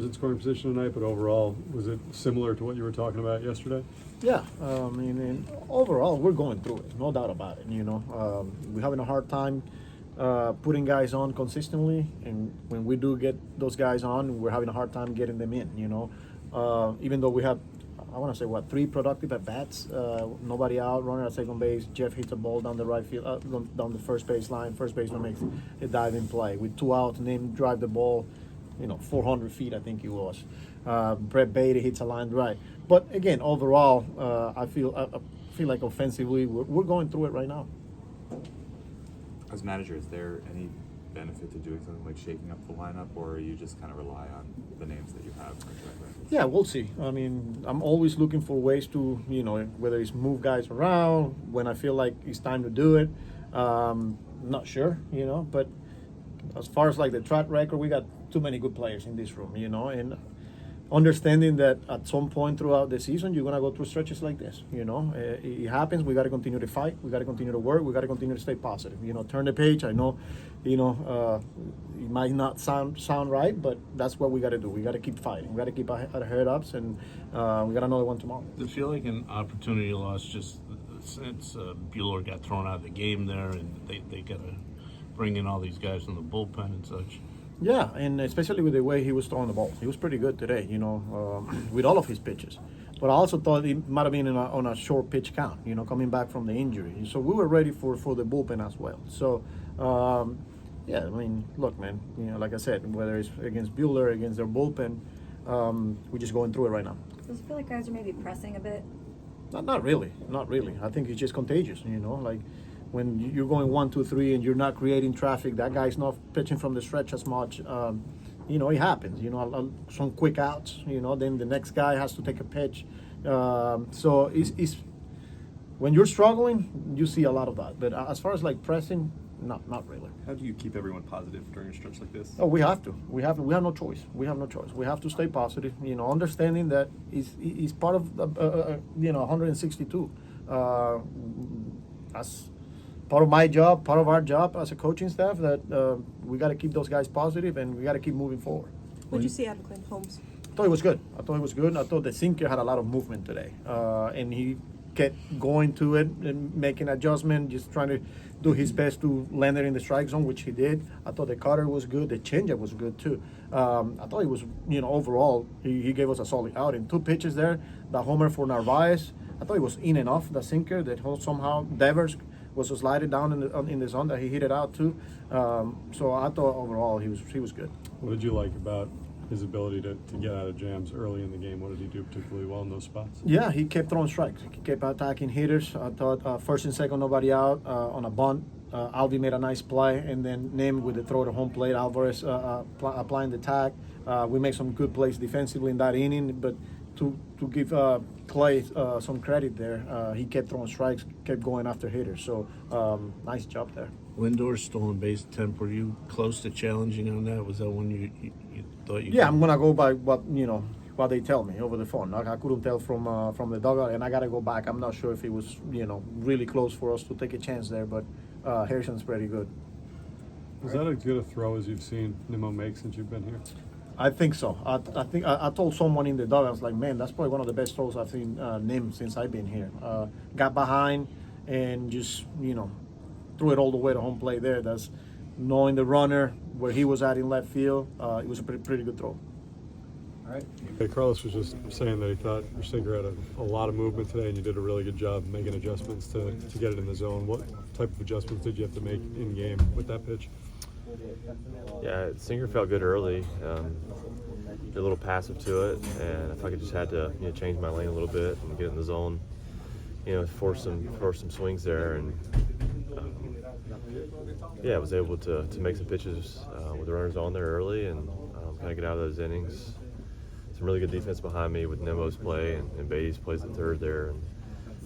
in scoring position tonight, but overall, was it similar to what you were talking about yesterday? Yeah, I mean, and overall, we're going through it, no doubt about it. We're having a hard time putting guys on consistently, and when we do get those guys on, we're having a hard time getting them in. Even though we have, I want to say, 3 productive at bats, nobody out, runner at second base. Jeff hits a ball down the right field, down the first base line. First baseman makes a diving play with 2 outs, and then drive the ball, 400 feet, I think it was. Brett Beatty hits a line drive. But again, overall, I feel like offensively we're going through it right now. As manager, is there any benefit to doing something like shaking up the lineup, or are you just kind of rely on the names that you have? Yeah, we'll see. I mean, I'm always looking for ways to, whether it's move guys around when I feel like it's time to do it. Not sure, but as far as like the track record, we got too many good players in this room, and understanding that at some point throughout the season, you're going to go through stretches like this, it happens. We got to continue to fight. We got to continue to work. We got to continue to stay positive, turn the page. I know, it might not sound right, but that's what we got to do. We got to keep fighting. We got to keep our head ups, and we got another one tomorrow. Does it feel like an opportunity loss just since Buehler got thrown out of the game there, and they got to bring in all these guys from the bullpen and such? Yeah, and especially with the way he was throwing the ball. He was pretty good today, with all of his pitches. But I also thought he might have been on a short pitch count, coming back from the injury. So we were ready for the bullpen as well. So, yeah, I mean, look, man, like I said, whether it's against Buehler, against their bullpen, we're just going through it right now. Does it feel like guys are maybe pressing a bit? Not really. I think it's just contagious, like when you're going 1, 2, 3 and you're not creating traffic, that guy's not pitching from the stretch as much. It happens. Some quick outs. Then the next guy has to take a pitch. So it's when you're struggling, you see a lot of that. But as far as like pressing, not really. How do you keep everyone positive during a stretch like this? Oh, we have to. We have no choice. We have to stay positive. Understanding that is part of 162. As part of my job, part of our job as a coaching staff, that we got to keep those guys positive and we got to keep moving forward. What did you see out of Holmes? I thought it was good. I thought the sinker had a lot of movement today, and he kept going to it and making adjustment, just trying to do his best to land it in the strike zone, which he did. I thought the cutter was good. The changeup was good too. I thought he was, overall, he gave us a solid outing. 2 pitches there, the homer for Narvaez. I thought it was in and off the sinker that somehow Devers was sliding down in the zone that he hit it out too. So I thought overall he was good. What did you like about his ability to get out of jams early in the game? What did he do particularly well in those spots? Yeah, he kept throwing strikes. He kept attacking hitters. I thought first and second, nobody out on a bunt. Alvi made a nice play, and then Nim with the throw to home plate. Alvarez applying the tag. We made some good plays defensively in that inning, but to give Clay some credit there, he kept throwing strikes, kept going after hitters. So nice job there. Lindor's stolen base attempt, were you close to challenging on that? Was that one you thought you Yeah, I'm going to go by what they tell me over the phone. I couldn't tell from the dugout, and I got to go back. I'm not sure if it was, really close for us to take a chance there, but Harrison's pretty good. Was that as good a throw as you've seen Nimmo make since you've been here? I think so. I think I told someone in the dugout, I was like, man, that's probably one of the best throws I've seen Nim since I've been here. Got behind and just, threw it all the way to home plate there. That's knowing the runner where he was at in left field. It was a pretty good throw. All right. Okay, Carlos was just saying that he thought your sinker had a lot of movement today, and you did a really good job making adjustments to get it in the zone. What type of adjustments did you have to make in game with that pitch? Yeah, sinker felt good early. Did a little passive to it, and I felt like I just had to change my lane a little bit and get in the zone. Force some swings there, and I was able to make some pitches with the runners on there early and kind of get out of those innings. Some really good defense behind me with Nimmo's play and Beatty's plays at third there.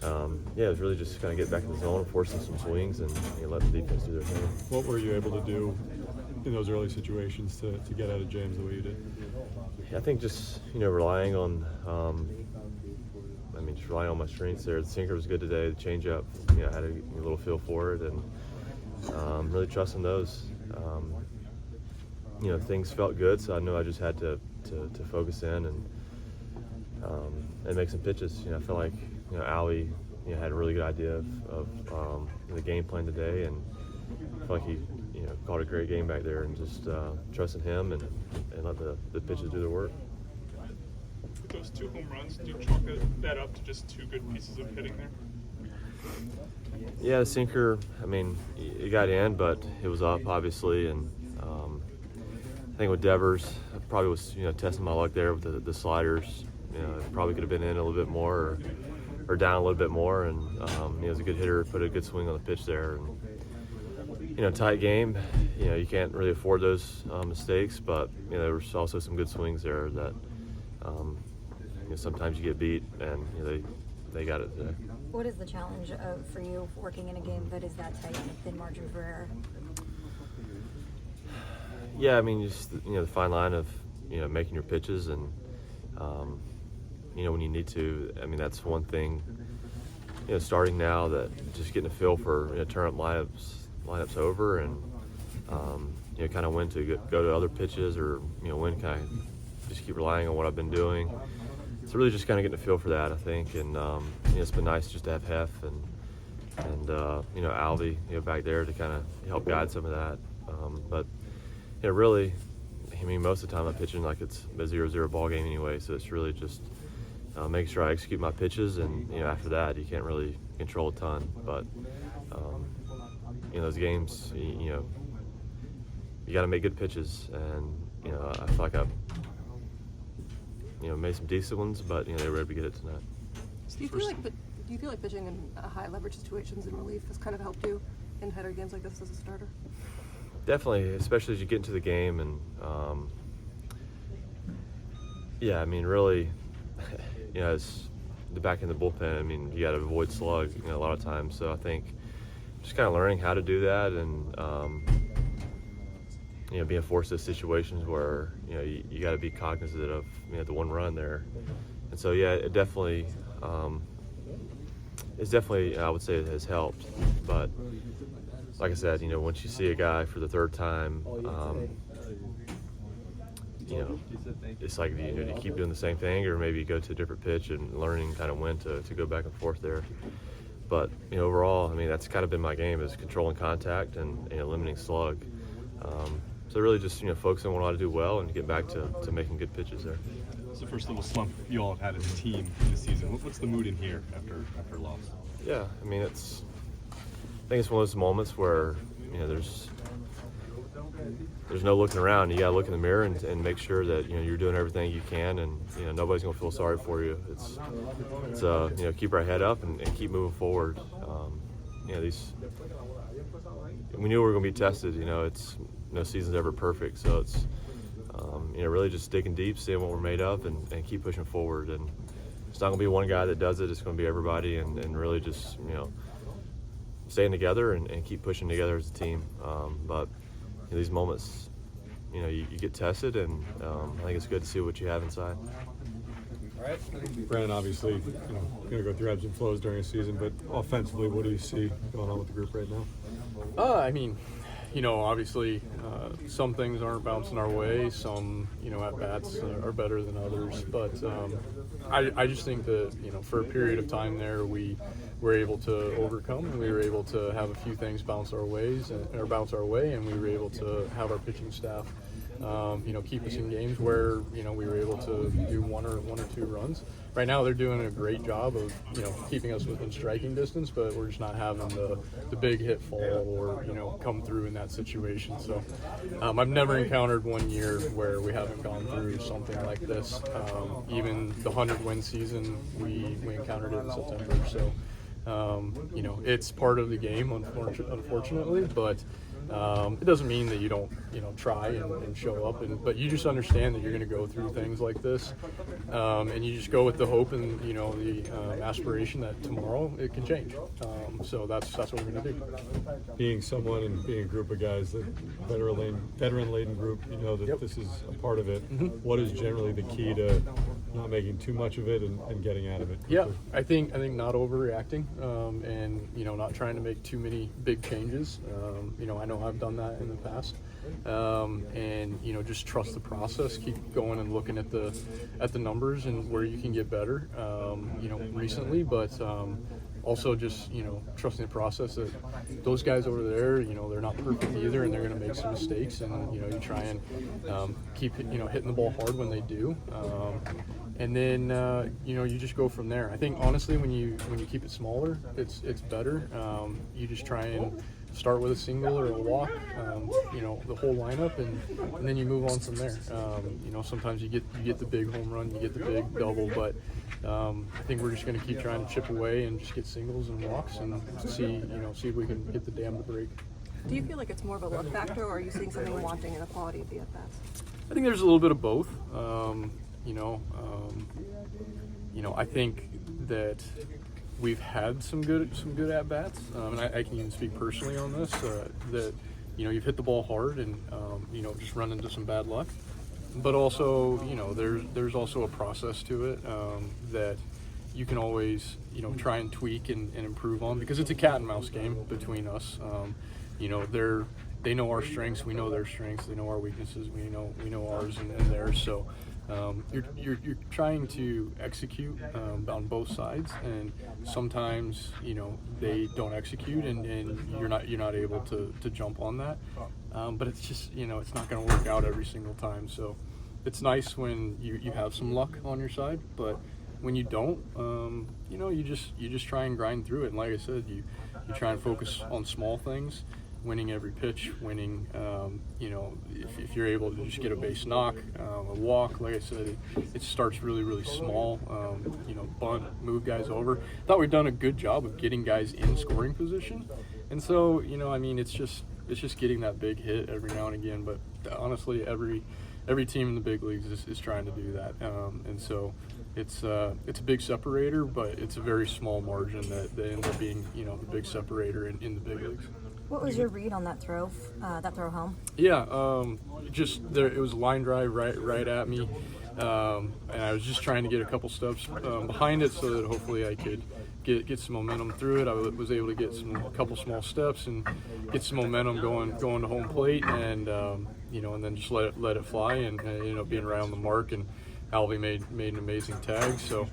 And it was really just kind of get back in the zone, forcing some swings, and let the defense do their thing. What were you able to do in those early situations to get out of jams the way you did? Yeah, I think just relying on just relying on my strengths there. The sinker was good today. The changeup, I had a little feel for it, and really trusting those. Things felt good, so I knew I just had to to focus in and make some pitches. I feel like Allie had a really good idea of the game plan today, and I feel like he called a great game back there, and just trusting him and let the pitches do their work. With those 2 home runs, do you chalk that up to just 2 good pieces of hitting there? Yeah, the sinker, I mean, it got in, but it was up, obviously, and I think with Devers, I probably was, testing my luck there with the sliders. It probably could have been in a little bit more or down a little bit more, and he was a good hitter, put a good swing on the pitch there. And, tight game, you can't really afford those mistakes, but, there was also some good swings there that, sometimes you get beat, and, they got it today. What is the challenge for you working in a game that is that tight and a thin margin for error? Yeah, I mean, just the fine line of making your pitches, and when you need to. I mean, that's one thing. Starting now, that just getting a feel for turn up lineups over, and kind of when to go to other pitches, or when can I just keep relying on what I've been doing. So really just kind of getting a feel for that, I think, and it's been nice just to have Hef and Alvy back there to kind of help guide some of that. But really, I mean, most of the time I'm pitching like it's a 0-0 ball game anyway, so it's really just making sure I execute my pitches, and after that you can't really control a ton. But those games, you got to make good pitches, and I feel like I've made some decent ones, but they were able to get it tonight. So do you feel like pitching in high leverage situations in relief has kind of helped you in header games like this as a starter? Definitely, especially as you get into the game, and I mean, really, as the back in the bullpen, I mean, you got to avoid slug, a lot of times. So I think just kind of learning how to do that, and being forced to situations where you got to be cognizant of the one run there, and so it definitely, I would say it has helped, but. Like I said, once you see a guy for the third time, it's like, do you keep doing the same thing, or maybe you go to a different pitch and learning kind of when to go back and forth there. But, overall, I mean, that's kind of been my game, is controlling contact and limiting slug. So really just, focusing on what I ought to do well and get back to making good pitches there. It's the first little slump you all have had as a team this season. What's the mood in here after a loss? Yeah, I mean, I think it's one of those moments where there's no looking around. You gotta look in the mirror and make sure that you're doing everything you can, and nobody's gonna feel sorry for you. It's keep our head up and keep moving forward. We knew we were gonna be tested. It's no season's ever perfect, so it's really just digging deep, seeing what we're made of, and keep pushing forward. And it's not gonna be one guy that does it. It's gonna be everybody, and really just staying together and keep pushing together as a team. But these moments, you get tested, and I think it's good to see what you have inside. All right, Brandon, obviously, going to go through ebbs and flows during a season, but offensively, what do you see going on with the group right now? I mean, obviously, some things aren't bouncing our way. Some, at-bats are better than others. But I just think that, for a period of time there, we were able to overcome, and we were able to have a few things bounce our way, and we were able to have our pitching staff, keep us in games where, we were able to do one or two runs. Right now, they're doing a great job of, keeping us within striking distance, but we're just not having the big hit fall or, come through in that situation. So I've never encountered one year where we haven't gone through something like this. Even the 100-win season, we encountered it in September. So, it's part of the game, unfortunately, but it doesn't mean that you don't, try and show up. But you just understand that you're going to go through things like this, and you just go with the hope and the aspiration that tomorrow it can change. So that's what we're going to do. Being someone and being a group of guys, that veteran-laden group, that Yep. this is a part of it. Mm-hmm. What is generally the key to not making too much of it and getting out of it quickly? Yeah, I think not overreacting, and not trying to make too many big changes. I know I've done that in the past. and just trust the process. Keep going and looking at the numbers and where you can get better. Recently, but also just trusting the process that those guys over there, they're not perfect either, and they're going to make some mistakes, and you try and keep hitting the ball hard when they do. And then you just go from there. I think honestly, when you keep it smaller, it's better. You just try and start with a single or a walk, the whole lineup, and then you move on from there. Sometimes you get the big home run, you get the big double, but I think we're just going to keep trying to chip away and just get singles and walks and see if we can get the dam to break. Do you feel like it's more of a luck factor, or are you seeing something wanting in the quality of the at-bats? I think there's a little bit of both. I think that we've had some good at bats, and I can even speak personally on this. That you've hit the ball hard and just run into some bad luck, but also there's also a process to it that you can always try and tweak and improve on, because it's a cat and mouse game between us. They know our strengths, we know their strengths. They know our weaknesses, we know ours and theirs. So you're trying to execute on both sides, and sometimes they don't execute, and you're not able to jump on that. But it's just it's not going to work out every single time. So it's nice when you have some luck on your side, but when you don't, you just try and grind through it. And like I said, you try and focus on small things. Winning every pitch, winning, if you're able to just get a base knock, a walk, like I said, it starts really, really small, bunt, move guys over. I thought we've done a good job of getting guys in scoring position. And so, it's just getting that big hit every now and again. But honestly, every team in the big leagues is trying to do that. And so it's a big separator, but it's a very small margin that ends up being, the big separator in the big leagues. What was your read on that throw home? Yeah, just there. It was a line drive right at me, and I was just trying to get a couple steps behind it so that hopefully I could get some momentum through it. I was able to get a couple small steps and get some momentum going to home plate, and and then just let it fly, and ended up being right on the mark. And Albie made an amazing tag. So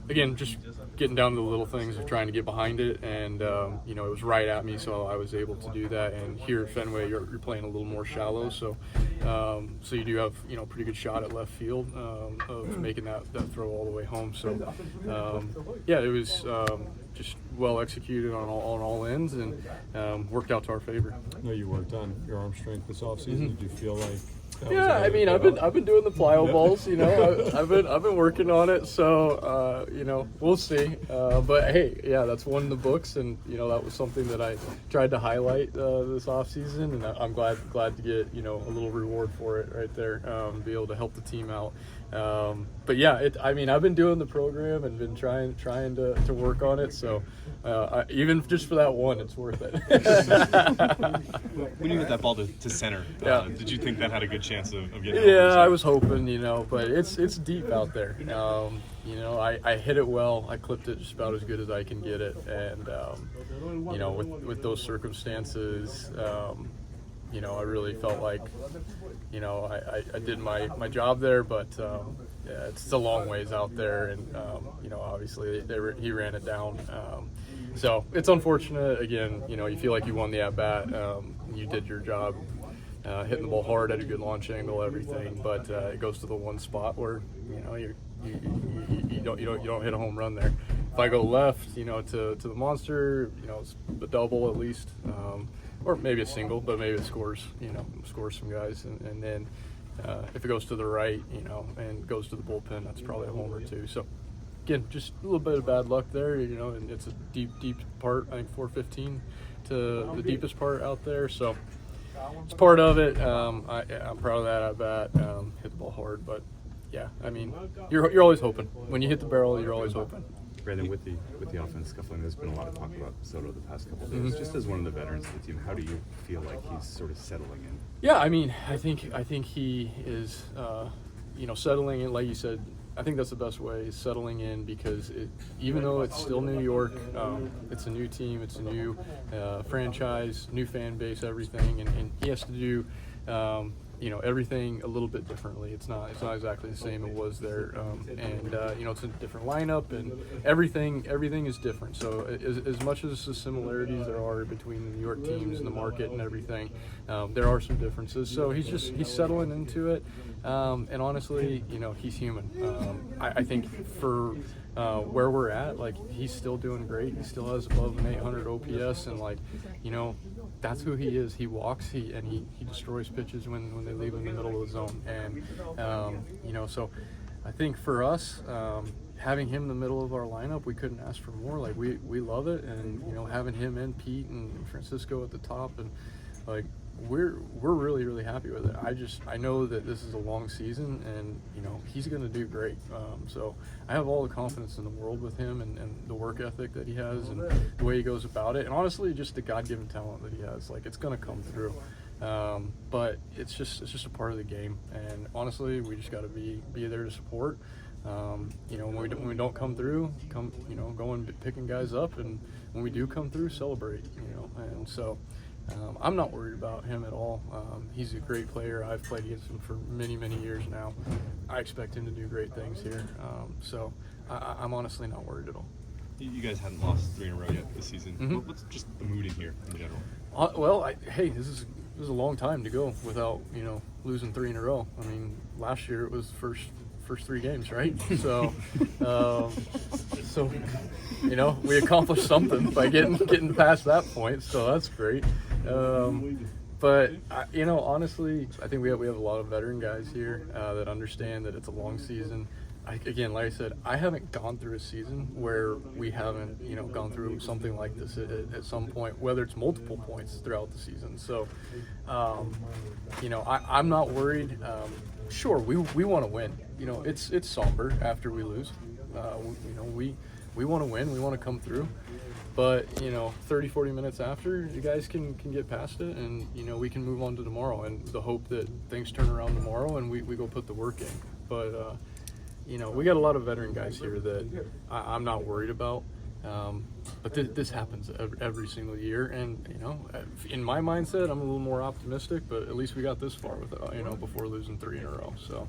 again, just getting down to the little things of trying to get behind it, and it was right at me, so I was able to do that. And here at Fenway, you're playing a little more shallow, so you do have a pretty good shot at left field of making that throw all the way home. So it was just well executed on all ends, and worked out to our favor. I know you worked on your arm strength this offseason. Did you feel like Yeah, I mean, I've been doing the plyo balls, I've been working on it, so we'll see. But hey, yeah, that's one in the books, and that was something that I tried to highlight this off season, and I'm glad to get a little reward for it right there, be able to help the team out. But yeah, I've been doing the program and been trying to work on it, so even just for that one, it's worth it. When you hit that ball to center, did you think that had a good chance of getting? Yeah, I was hoping, but it's deep out there. I hit it well. I clipped it just about as good as I can get it, and with those circumstances, I really felt like I did my job there, but it's a long ways out there, and obviously he ran it down. So it's unfortunate. Again, you feel like you won the at bat. You did your job, hitting the ball hard, had a good launch angle, everything. But it goes to the one spot where you don't hit a home run there. If I go left, to the monster, it's a double at least, or maybe a single, but maybe it scores some guys, and then if it goes to the right, and goes to the bullpen, that's probably a homer too. So. Again, just a little bit of bad luck there, and it's a deep part. I think 415 to the deepest part out there. So it's part of it. I'm proud of that at bat. Hit the ball hard, but yeah, you're always hoping. When you hit the barrel, you're always hoping. Brandon, with the offense scuffling, there's been a lot of talk about Soto the past couple of days. Just as one of the veterans of the team, how do you feel like he's sort of settling in? Yeah, I think he is, settling in, like you said, I think that's the best way, is settling in, because even though it's still New York, it's a new team, it's a new franchise, new fan base, everything, and he has to do everything a little bit differently. It's not exactly the same it was there, it's a different lineup, and everything is different. So as much as the similarities there are between the New York teams and the market and everything, there are some differences. So he's settling into it, and honestly, he's human. I think for where we're at, he's still doing great. He still has above an 800 OPS, and that's who he is. He walks, he destroys pitches when they leave in the middle of the zone, and so I think for us, having him in the middle of our lineup, we couldn't ask for more. We love it, and having him and Pete and Francisco at the top, and we're really, really happy with it. I know that this is a long season, and he's going to do great. So I have all the confidence in the world with him, and the work ethic that he has, and the way he goes about it, and honestly, just the God-given talent that he has. It's going to come through. But it's just a part of the game, and honestly, we just got to be there to support. When we don't come through, going picking guys up, and when we do come through, celebrate. And so. I'm not worried about him at all. He's a great player. I've played against him for many, many years now. I expect him to do great things here. So I'm honestly not worried at all. You guys hadn't lost 3 in a row yet this season. Mm-hmm. What's just the mood in here in general? This is a long time to go without losing 3 in a row. I mean, last year it was first 3 games, right? So, we accomplished something by getting past that point. So that's great. But honestly, I think we have a lot of veteran guys here that understand that it's a long season. Again, like I said, I haven't gone through a season where we haven't, gone through something like this at some point, whether it's multiple points throughout the season. So, I'm not worried. Sure, we want to win. It's somber after we lose. We want to win. We want to come through. But 30, 40 minutes after, you guys can get past it, and we can move on to tomorrow, and the hope that things turn around tomorrow and we go put the work in. But we got a lot of veteran guys here that I'm not worried about. But this happens every single year, and in my mindset, I'm a little more optimistic. But at least we got this far with before losing 3 in a row. So.